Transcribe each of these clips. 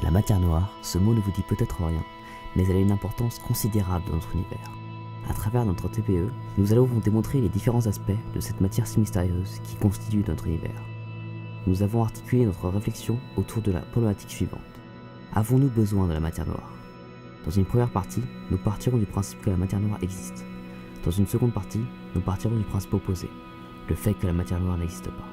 La matière noire, ce mot ne vous dit peut-être rien, mais elle a une importance considérable dans notre univers. À travers notre TPE, nous allons vous démontrer les différents aspects de cette matière si mystérieuse qui constitue notre univers. Nous avons articulé notre réflexion autour de la problématique suivante. Avons-nous besoin de la matière noire ? Dans une première partie, nous partirons du principe que la matière noire existe. Dans une seconde partie, nous partirons du principe opposé, le fait que la matière noire n'existe pas.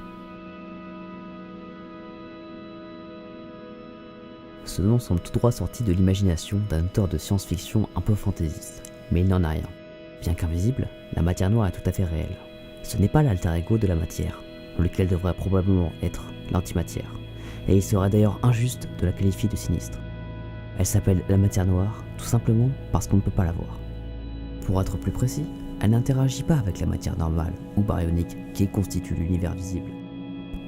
Ce nom semble tout droit sorti de l'imagination d'un auteur de science-fiction un peu fantaisiste, mais il n'en a rien. Bien qu'invisible, la matière noire est tout à fait réelle. Ce n'est pas l'alter ego de la matière, lequel devrait probablement être l'antimatière, et il serait d'ailleurs injuste de la qualifier de sinistre. Elle s'appelle la matière noire, tout simplement parce qu'on ne peut pas la voir. Pour être plus précis, elle n'interagit pas avec la matière normale ou baryonique qui constitue l'univers visible.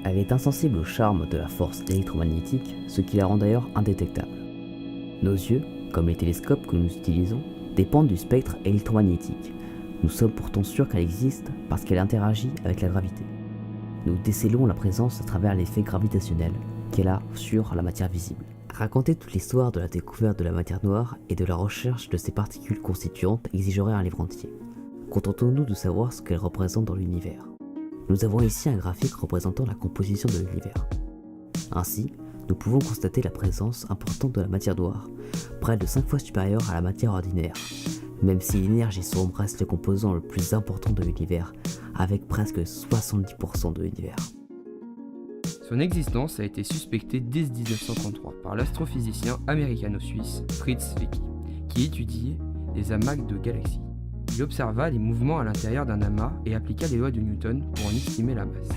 Elle est insensible au charme de la force électromagnétique, ce qui la rend d'ailleurs indétectable. Nos yeux, comme les télescopes que nous utilisons, dépendent du spectre électromagnétique. Nous sommes pourtant sûrs qu'elle existe parce qu'elle interagit avec la gravité. Nous décélons la présence à travers l'effet gravitationnel qu'elle a sur la matière visible. Raconter toute l'histoire de la découverte de la matière noire et de la recherche de ses particules constituantes exigerait un livre entier. Contentons-nous de savoir ce qu'elle représente dans l'univers. Nous avons ici un graphique représentant la composition de l'univers. Ainsi, nous pouvons constater la présence importante de la matière noire, près de 5 fois supérieure à la matière ordinaire, même si l'énergie sombre reste le composant le plus important de l'univers, avec presque 70% de l'univers. Son existence a été suspectée dès 1933 par l'astrophysicien américano-suisse Fritz Zwicky, qui étudiait les amas de galaxies. Il observa les mouvements à l'intérieur d'un amas et appliqua les lois de Newton pour en estimer la masse.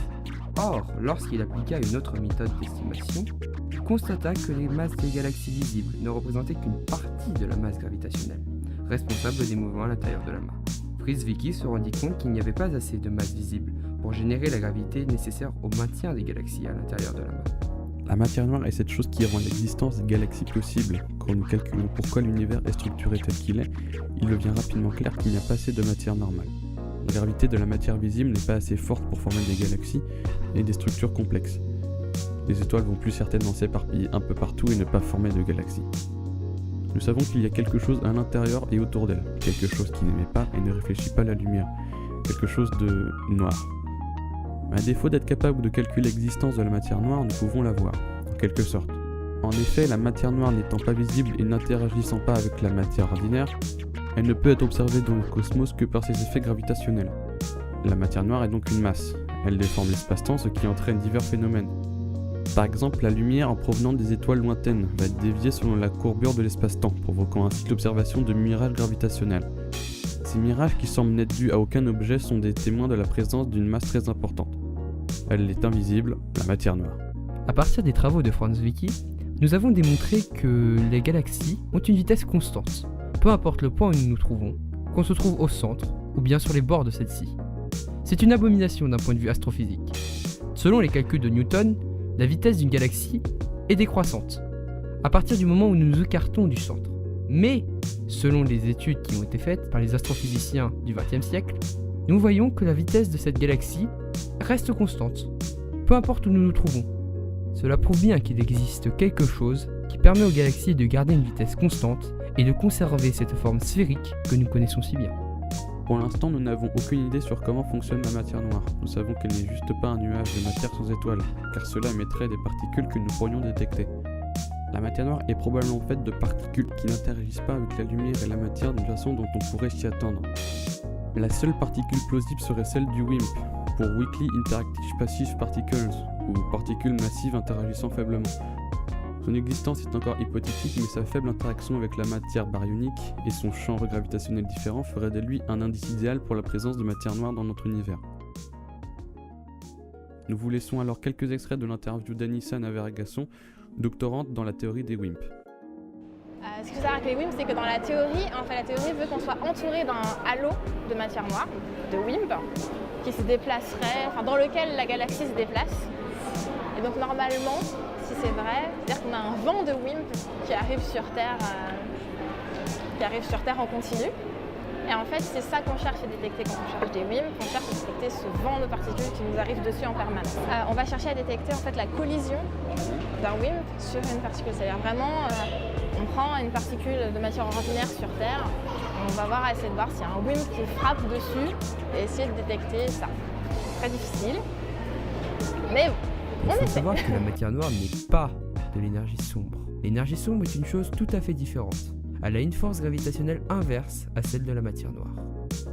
Or, lorsqu'il appliqua une autre méthode d'estimation, il constata que les masses des galaxies visibles ne représentaient qu'une partie de la masse gravitationnelle, responsable des mouvements à l'intérieur de l'amas. Fritz Zwicky se rendit compte qu'il n'y avait pas assez de masse visible pour générer la gravité nécessaire au maintien des galaxies à l'intérieur de l'amas. La matière noire est cette chose qui rend l'existence des galaxies possible. Quand nous calculons pourquoi l'univers est structuré tel qu'il est, il devient rapidement clair qu'il n'y a pas assez de matière normale. La gravité de la matière visible n'est pas assez forte pour former des galaxies et des structures complexes. Les étoiles vont plus certainement s'éparpiller un peu partout et ne pas former de galaxies. Nous savons qu'il y a quelque chose à l'intérieur et autour d'elle, quelque chose qui n'émet pas et ne réfléchit pas la lumière, quelque chose de noir. À défaut d'être capable de calculer l'existence de la matière noire, nous pouvons la voir, en quelque sorte. En effet, la matière noire n'étant pas visible et n'interagissant pas avec la matière ordinaire, elle ne peut être observée dans le cosmos que par ses effets gravitationnels. La matière noire est donc une masse. Elle déforme l'espace-temps, ce qui entraîne divers phénomènes. Par exemple, la lumière en provenant des étoiles lointaines va être déviée selon la courbure de l'espace-temps, provoquant ainsi l'observation de mirages gravitationnels. Ces mirages qui semblent n'être dus à aucun objet sont des témoins de la présence d'une masse très importante. Elle est invisible, la matière noire. À partir des travaux de Franz Zwicky, nous avons démontré que les galaxies ont une vitesse constante, peu importe le point où nous nous trouvons, qu'on se trouve au centre ou bien sur les bords de celle-ci. C'est une abomination d'un point de vue astrophysique. Selon les calculs de Newton, la vitesse d'une galaxie est décroissante, à partir du moment où nous nous écartons du centre. Mais, selon les études qui ont été faites par les astrophysiciens du XXe siècle, nous voyons que la vitesse de cette galaxie reste constante, peu importe où nous nous trouvons. Cela prouve bien qu'il existe quelque chose qui permet aux galaxies de garder une vitesse constante et de conserver cette forme sphérique que nous connaissons si bien. Pour l'instant, nous n'avons aucune idée sur comment fonctionne la matière noire. Nous savons qu'elle n'est juste pas un nuage de matière sous étoile, car cela émettrait des particules que nous pourrions détecter. La matière noire est probablement faite de particules qui n'interagissent pas avec la lumière et la matière d'une façon dont on pourrait s'y attendre. La seule particule plausible serait celle du WIMP, pour Weakly Interactive Passive Particles, ou particules massives interagissant faiblement. Son existence est encore hypothétique, mais sa faible interaction avec la matière baryonique et son champ gravitationnel différent ferait de lui un indice idéal pour la présence de matière noire dans notre univers. Nous vous laissons alors quelques extraits de l'interview d'Anissa Navarregasson, doctorante dans la théorie des WIMP. Ce qu'il faut savoir avec les WIMP, c'est que dans la théorie, la théorie veut qu'on soit entouré d'un halo de matière noire, de WIMP, qui se déplacerait, dans lequel la galaxie se déplace. Et donc normalement, si c'est vrai, c'est-à-dire qu'on a un vent de WIMP qui arrive sur Terre en continu. Et en fait, c'est ça qu'on cherche à détecter quand on cherche des WIMP. On cherche à détecter ce vent de particules qui nous arrive dessus en permanence. On va chercher à détecter en fait la collision d'un WIMP sur une particule. C'est-à-dire vraiment, on prend une particule de matière ordinaire sur Terre, on va essayer de voir s'il y a un WIMP qui frappe dessus et essayer de détecter ça. Très difficile, mais Il on faut essaie. savoir que la matière noire n'est pas de l'énergie sombre. L'énergie sombre est une chose tout à fait différente. Elle a une force gravitationnelle inverse à celle de la matière noire.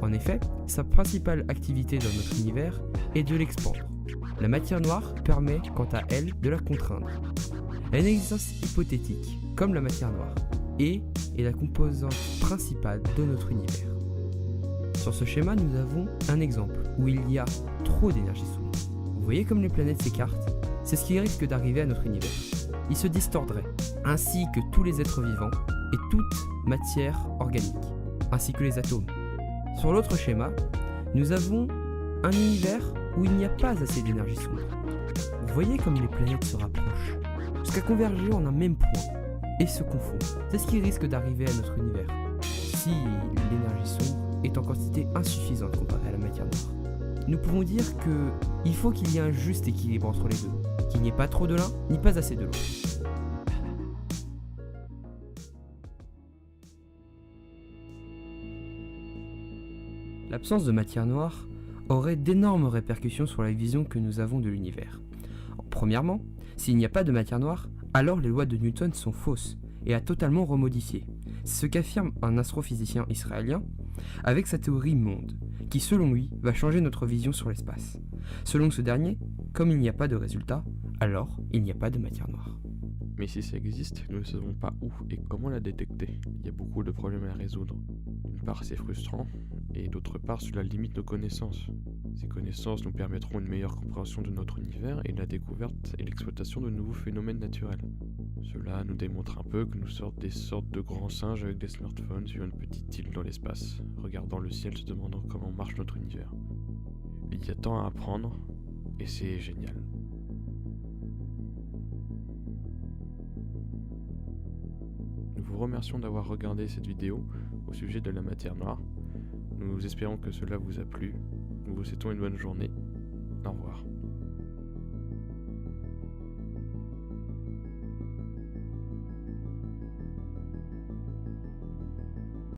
En effet, sa principale activité dans notre univers est de l'expandre. La matière noire permet, quant à elle, de la contraindre. Elle a une existence hypothétique, comme la matière noire, et est la composante principale de notre univers. Sur ce schéma, nous avons un exemple où il y a trop d'énergie sombre. Vous voyez comme les planètes s'écartent? C'est ce qui risque d'arriver à notre univers. Il se distordrait, ainsi que tous les êtres vivants et toute matière organique, ainsi que les atomes. Sur l'autre schéma, nous avons un univers où il n'y a pas assez d'énergie sombre. Vous voyez comme les planètes se rapprochent, jusqu'à converger en un même point et se confondre. C'est ce qui risque d'arriver à notre univers, si l'énergie sombre est en quantité insuffisante comparée à la matière noire. Nous pouvons dire qu'il faut qu'il y ait un juste équilibre entre les deux, qu'il n'y ait pas trop de l'un, ni pas assez de l'autre. L'absence de matière noire aurait d'énormes répercussions sur la vision que nous avons de l'univers. Premièrement, s'il n'y a pas de matière noire, alors les lois de Newton sont fausses et à totalement remodifier. C'est ce qu'affirme un astrophysicien israélien avec sa théorie monde, qui selon lui va changer notre vision sur l'espace. Selon ce dernier, comme il n'y a pas de résultat, alors il n'y a pas de matière noire. Mais si ça existe, nous ne savons pas où et comment la détecter. Il y a beaucoup de problèmes à résoudre. D'une part, c'est frustrant, et d'autre part, cela limite nos connaissances. Ces connaissances nous permettront une meilleure compréhension de notre univers et la découverte et l'exploitation de nouveaux phénomènes naturels. Cela nous démontre un peu que nous sommes des sortes de grands singes avec des smartphones sur une petite île dans l'espace, regardant le ciel se demandant comment marche notre univers. Il y a tant à apprendre, et c'est génial. Nous vous remercions d'avoir regardé cette vidéo au sujet de la matière noire. Nous espérons que cela vous a plu. Nous vous souhaitons une bonne journée. Au revoir.